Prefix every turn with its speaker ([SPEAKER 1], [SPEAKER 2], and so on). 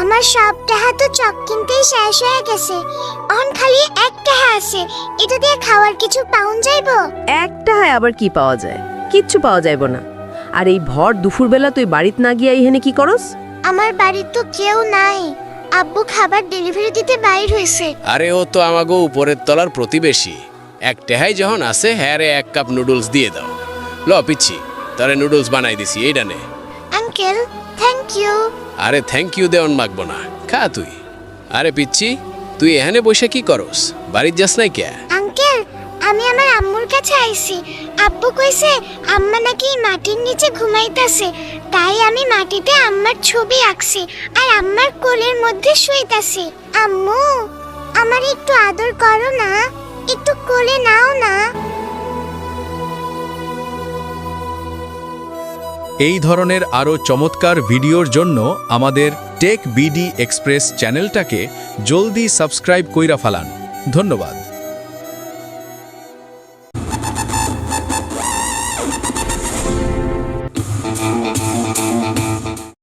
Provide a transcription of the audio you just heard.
[SPEAKER 1] আমার সব টাকা তো চক কিনতেই শেষ হয়ে গেছে। এখন খালি এক টাকা আছে, এটা দিয়ে খাওয়ার কিছু পাউন যাইবো?
[SPEAKER 2] একটা হয় আবার কি পাওয়া যায়? কিচ্ছু পাওয়া যাইব না। আর এই ভর দুপুরবেলা তুই বাড়িত না গিয়া এখানে কি করস?
[SPEAKER 1] আমার বাড়ির তো কেউ নাই, আব্বু খাবার ডেলিভারি দিতে বাইর হয়েছে।
[SPEAKER 3] আরে ও তো আমাগো উপরের তলার প্রতিবেশী। এক টেহাই যখন আছে হ্যাঁ রে, 1 কাপ নুডলস দিয়ে দাও। ল পিচ্ছি, তারে নুডলস বানাই দিছি, এইটা নে।
[SPEAKER 1] Uncle thank you.
[SPEAKER 3] আরে থ্যাংক ইউ দেওয়ান মাগবো না, খা তুই। আরে পিচ্ছি, তুই এখানে বসে কি করস? বাড়ির যাস নাই কে?
[SPEAKER 1] আঙ্কেল আমি আমার আম্মুর কাছে আইছি। আব্বু কইছে আম্মা নাকি মাটির নিচে ঘুমাইতাছে, তাই আমি মাটিতে আম্মার ছবি আঁকছি আর আম্মার কোলের মধ্যে শুইতাছি। আম্মু আমার একটু আদর করো না, একটু কোলে নাও না।
[SPEAKER 4] এই ধরনের আরও চমৎকার ভিডিওর জন্য আমাদের টেক বিডি এক্সপ্রেস চ্যানেলটাকে জলদি সাবস্ক্রাইব কইরা ফালান। ধন্যবাদ।